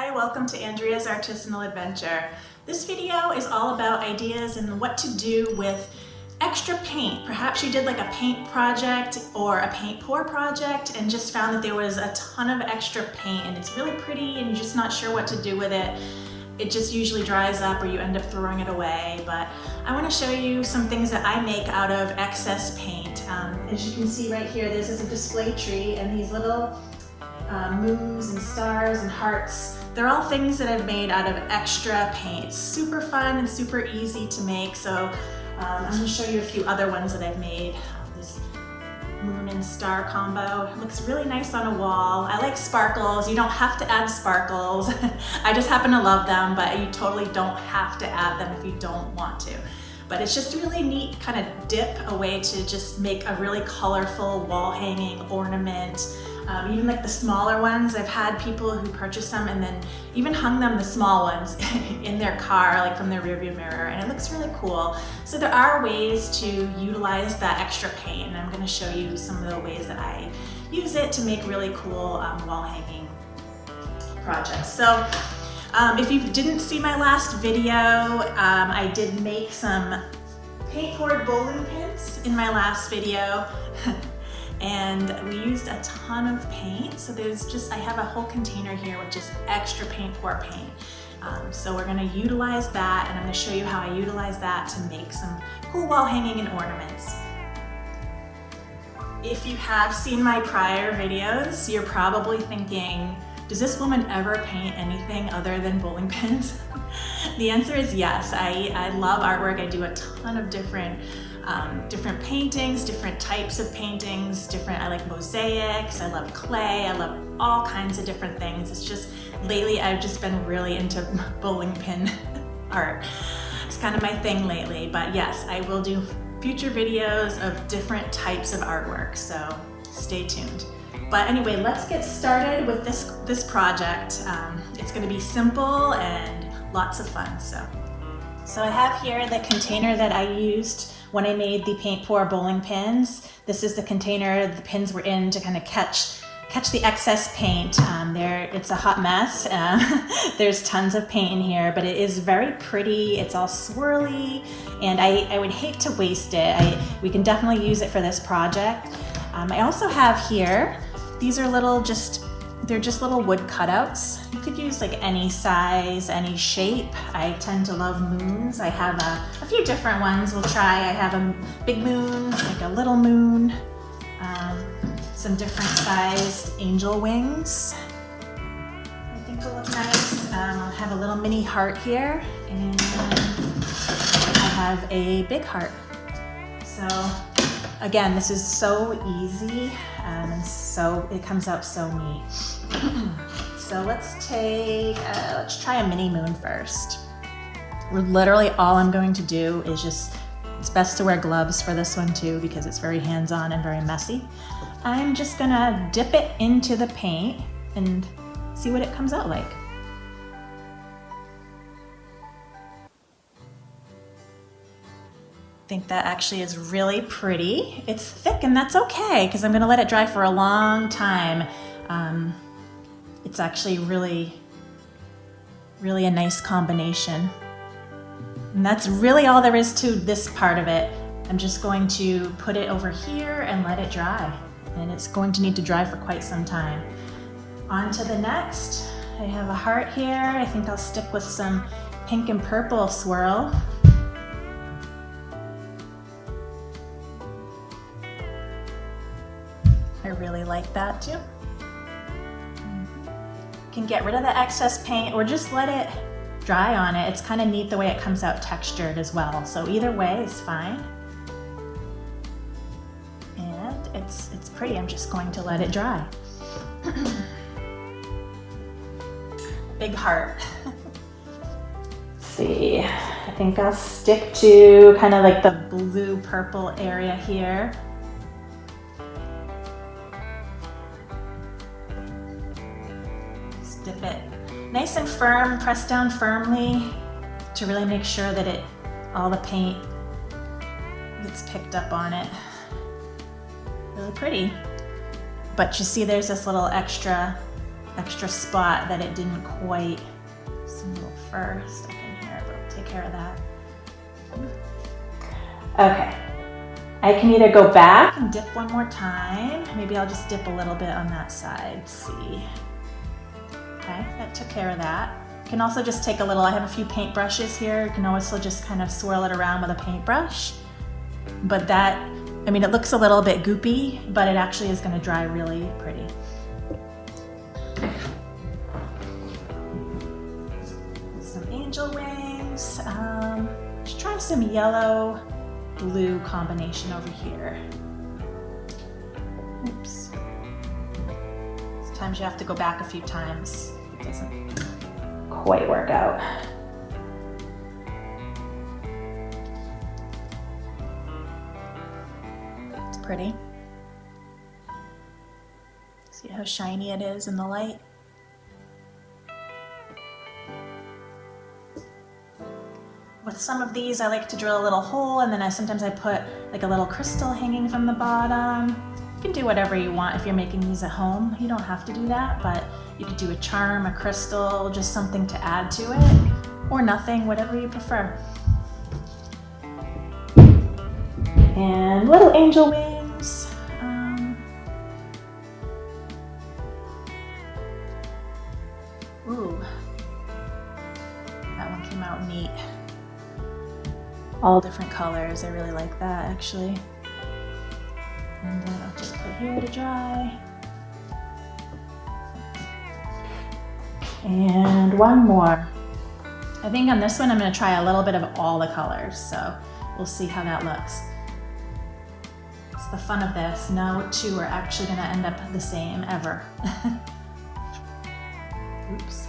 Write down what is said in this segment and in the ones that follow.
Hi, welcome to Andrea's Artisanal Adventure. This video is all about ideas and what to do with extra paint. Perhaps you did like a paint project or a paint pour project and just found that there was a ton of extra paint and it's really pretty and you're just not sure what to do with it. It just usually dries up or you end up throwing it away. But I want to show you some things that I make out of excess paint. As you can see right here, this is a display tree and these little moons and stars and hearts. They're all things that I've made out of extra paint. It's super fun and super easy to make. So I'm going to show you a few other ones that I've made. This moon and star combo. It looks really nice on a wall. I like sparkles. You don't have to add sparkles. I just happen to love them, but you totally don't have to add them if you don't want to. But it's just a really neat kind of dip, a way to just make a really colorful wall hanging ornament. Even like the smaller ones, I've had people who purchase them and then even hung them, the small ones, in their car, like from their rearview mirror, and it looks really cool. So there are ways to utilize that extra paint, and I'm going to show you some of the ways that I use it to make really cool wall hanging projects. So if you didn't see my last video, I did make some paint poured bowling pins in my last video. And we used a ton of paint. So I have a whole container here with just extra paint pour paint. So we're gonna utilize that, and I'm gonna show you how I utilize that to make some cool wall hanging and ornaments. If you have seen my prior videos, you're probably thinking, does this woman ever paint anything other than bowling pins? The answer is yes. I love artwork. I do a ton of different paintings, different types of paintings, I like mosaics, I love clay, I love all kinds of different things. It's just, lately I've just been really into bowling pin art. It's kind of my thing lately, but yes, I will do future videos of different types of artwork, so stay tuned. But anyway, let's get started with this project. It's gonna be simple and lots of fun. So I have here the container that I used when I made the paint pour bowling pins. This is the container the pins were in to kind of catch the excess paint. It's a hot mess. There's tons of paint in here, but it is very pretty. It's all swirly, and I would hate to waste it. We can definitely use it for this project. I also have here, these are they're just little wood cutouts. You could use like any size, any shape. I tend to love moons. I have a few different ones we'll try. I have a big moon, like a little moon, some different sized angel wings. I think will look nice. I'll have a little mini heart here, and I have a big heart. So again, this is so easy, and so it comes out so neat. So let's try a mini moon first. Literally all I'm going to do is it's best to wear gloves for this one too, because it's very hands-on and very messy. I'm just gonna dip it into the paint and see what it comes out like. I think that actually is really pretty. It's thick, and that's okay because I'm gonna let it dry for a long time. It's actually really, really a nice combination. And that's really all there is to this part of it. I'm just going to put it over here and let it dry. And it's going to need to dry for quite some time. On to the next. I have a heart here. I think I'll stick with some pink and purple swirl. I really like that too. You can get rid of the excess paint or just let it dry on it. It's kind of neat the way it comes out textured as well. So either way is fine. And it's pretty. I'm just going to let it dry. Big heart. Let's see. I think I'll stick to kind of like the blue purple area here. Dip it nice and firm, press down firmly to really make sure that all the paint gets picked up on it. Really pretty. But you see there's this little extra extra spot that it didn't quite. Some little fur stuck in here, but I'll take care of that. Okay. I can either go back and dip one more time. Maybe I'll just dip a little bit on that side, see. Okay, that took care of that. You can also just take a little, I have a few paint brushes here. You can also just kind of swirl it around with a paintbrush. But that, I mean, it looks a little bit goopy, but it actually is gonna dry really pretty. Some angel wings. Let's try some yellow blue combination over here. Oops. Sometimes you have to go back a few times. It doesn't quite work out. It's pretty. See how shiny it is in the light? With some of these, I like to drill a little hole, and then sometimes I put like a little crystal hanging from the bottom. You can do whatever you want if you're making these at home. You don't have to do that, but you could do a charm, a crystal, just something to add to it, or nothing, whatever you prefer. And little angel wings. Ooh, that one came out neat. All different colors. I really like that actually. And then I'll just put here to dry. And one more. I think on this one I'm going to try a little bit of all the colors, so we'll see how that looks. It's the fun of this. No two are actually going to end up the same ever. Oops.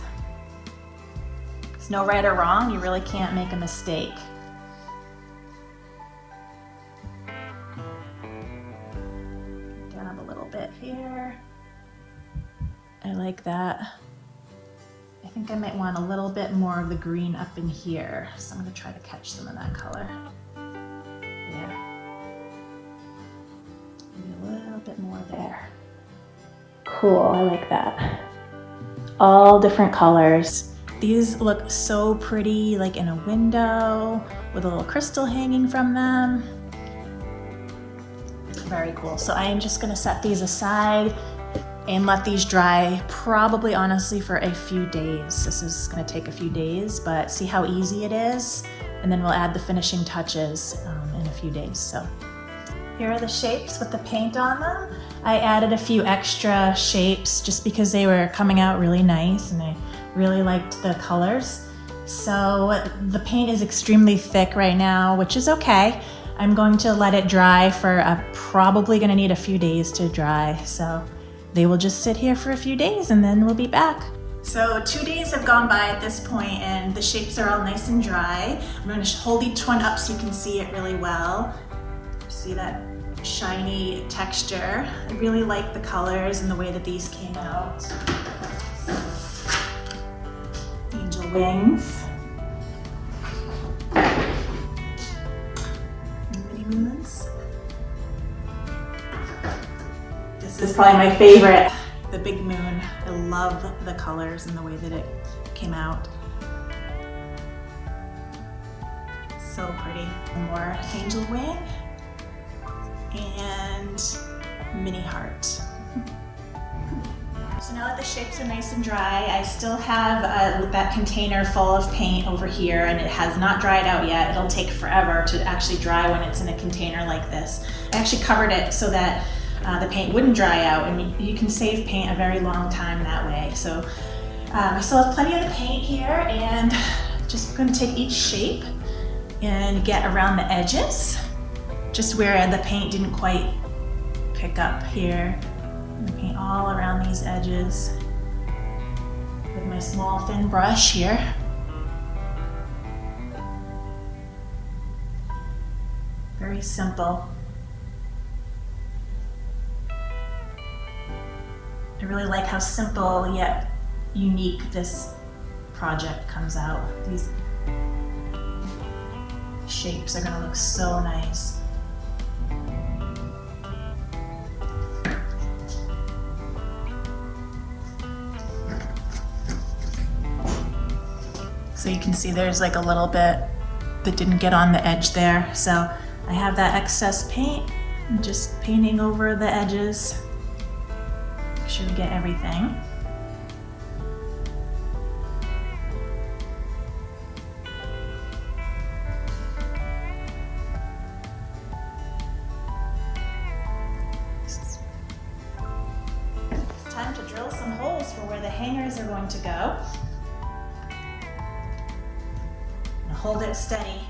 There's no right or wrong. You really can't make a mistake. Here. I like that. I think I might want a little bit more of the green up in here, so I'm going to try to catch some of that color. Yeah. Maybe a little bit more there. Cool, I like that. All different colors. These look so pretty, like in a window with a little crystal hanging from them. Very cool. So I am just gonna set these aside and let these dry probably honestly for a few days. This is gonna take a few days, but see how easy it is? And then we'll add the finishing touches in a few days. So here are the shapes with the paint on them. I added a few extra shapes just because they were coming out really nice and I really liked the colors. So the paint is extremely thick right now, which is okay. I'm going to let it dry for probably gonna need a few days to dry. So they will just sit here for a few days and then we'll be back. So 2 days have gone by at this point and the shapes are all nice and dry. I'm gonna hold each one up so you can see it really well. See that shiny texture. I really like the colors and the way that these came out. Angel wings. Moons. This is probably my favorite, the big moon. I love the colors and the way that it came out. So pretty. More angel wing and mini heart. So now that the shapes are nice and dry, I still have that container full of paint over here and it has not dried out yet. It'll take forever to actually dry when it's in a container like this. I actually covered it so that the paint wouldn't dry out and you can save paint a very long time that way. So I still have plenty of the paint here and just going to take each shape and get around the edges, just where the paint didn't quite pick up here. And paint all around these edges with my small thin brush here. Very simple. I really like how simple yet unique this project comes out. These shapes are gonna look so nice. So you can see there's like a little bit that didn't get on the edge there. So I have that excess paint. I'm just painting over the edges. Make sure we get everything. It's time to drill some holes for where the hangers are going to go. Hold it steady.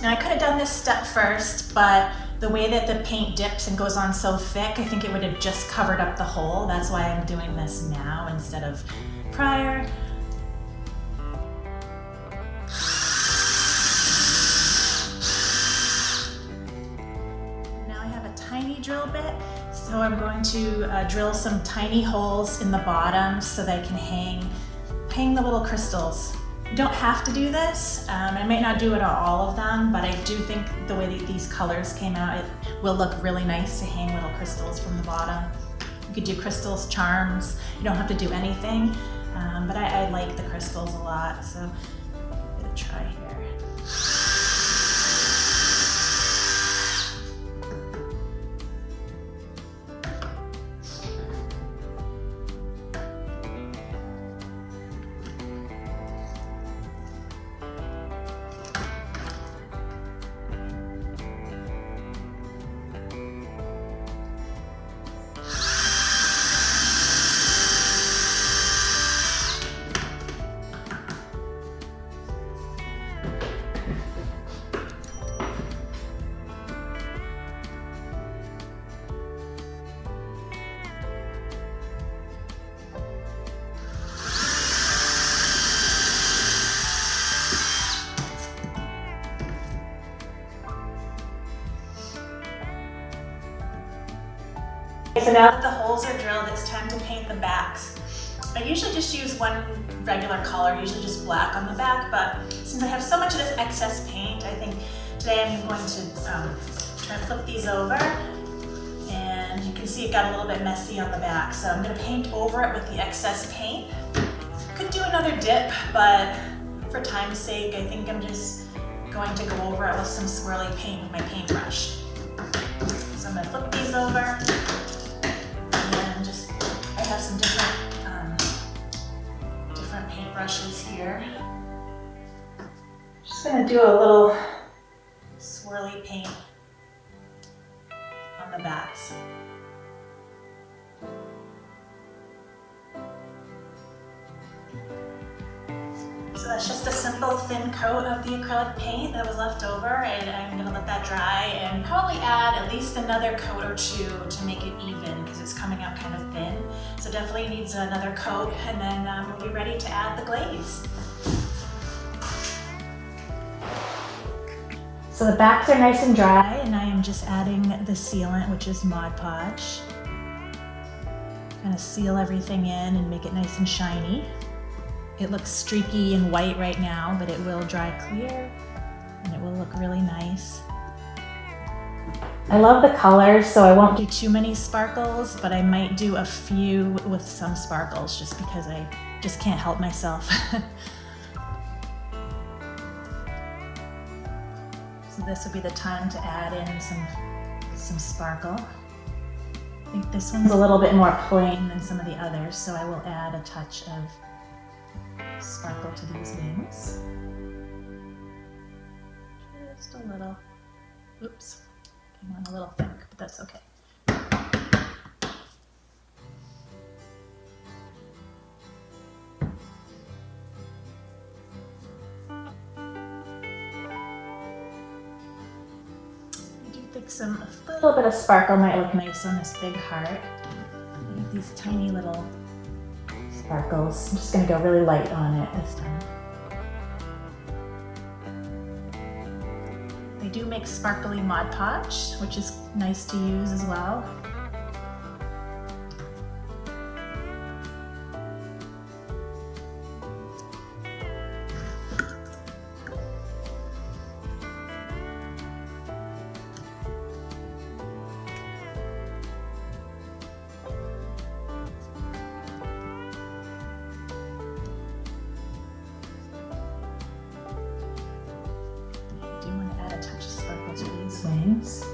Now I could have done this step first, but the way that the paint dips and goes on so thick, I think it would have just covered up the hole. That's why I'm doing this now instead of prior. Now I have a tiny drill bit, so I'm going to drill some tiny holes in the bottom so that I can hang the little crystals. You don't have to do this. I might not do it on all of them, but I do think the way that these colors came out, it will look really nice to hang little crystals from the bottom. You could do crystals, charms. You don't have to do anything, but I like the crystals a lot, so I'm gonna try here. So now that the holes are drilled, it's time to paint the backs. I usually just use one regular color, usually just black on the back, but since I have so much of this excess paint, I think today I'm going to try to flip these over, and you can see it got a little bit messy on the back, so I'm going to paint over it with the excess paint. Could do another dip, but for time's sake, I think I'm just going to go over it with some swirly paint with my paintbrush. So I'm going to flip these over. I have some different paintbrushes here. Just gonna do a little swirly paint on the backs. So that's just a simple thin coat of the acrylic paint that was left over, and I'm gonna let that dry and probably add at least another coat or two to make it even because it's coming out kind of thin. So definitely needs another coat, and then we'll be ready to add the glaze. So the backs are nice and dry, and I am just adding the sealant, which is Mod Podge. Kind of seal everything in and make it nice and shiny. It looks streaky and white right now, but it will dry clear and it will look really nice. I love the colors, so I won't do too many sparkles, but I might do a few with some sparkles just because I just can't help myself. So this would be the time to add in some sparkle. I think this one's a little bit more plain than some of the others, so I will add a touch of sparkle to these wings. Just a little. Oops, came on a little thick, but that's okay. I do think a little bit of sparkle might look nice on this big heart. I have these tiny little sparkles. I'm just going to go really light on it this time. They do make sparkly Mod Podge, which is nice to use as well. A touch of sparkles for these wings.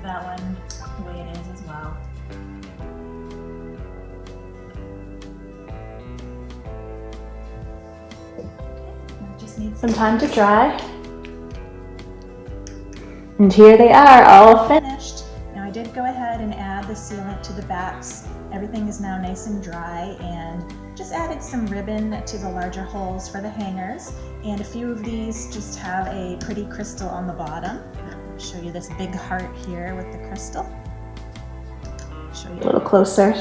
That one the way it is as well. Okay, it just needs some time to dry. And here they are, all finished. Now I did go ahead and add the sealant to the backs. Everything is now nice and dry, and just added some ribbon to the larger holes for the hangers. And a few of these just have a pretty crystal on the bottom. Show you this big heart here with the crystal. Show you a little closer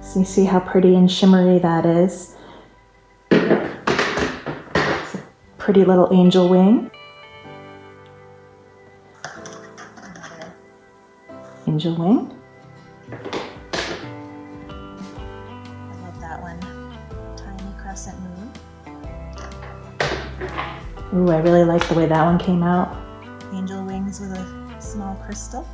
so you see how pretty and shimmery that is. It's a pretty little angel wing. Another angel wing. I love that one. Tiny crescent moon. Ooh, I really like the way that one came out. Angel wings with a small crystal.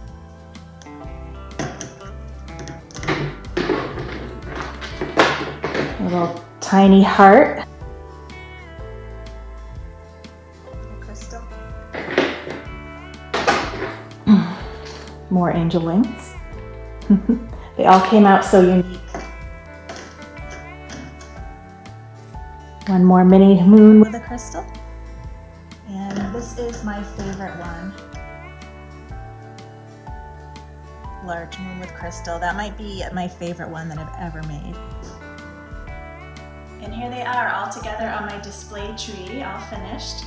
A little tiny heart. Little crystal. More angel wings. They all came out so unique. One more mini moon with a crystal. And this is my favorite one. Large moon with crystal. That might be my favorite one that I've ever made. And here they are all together on my display tree, all finished.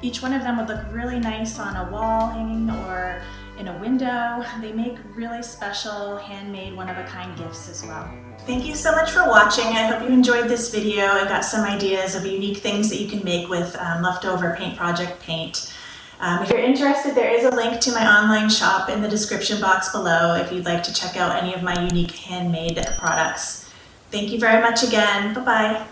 Each one of them would look really nice on a wall hanging or in a window. They make really special, handmade, one-of-a-kind gifts as well. Thank you so much for watching. I hope you enjoyed this video. I got some ideas of unique things that you can make with leftover paint project paint. If you're interested, there is a link to my online shop in the description box below if you'd like to check out any of my unique handmade products. Thank you very much again. Bye-bye.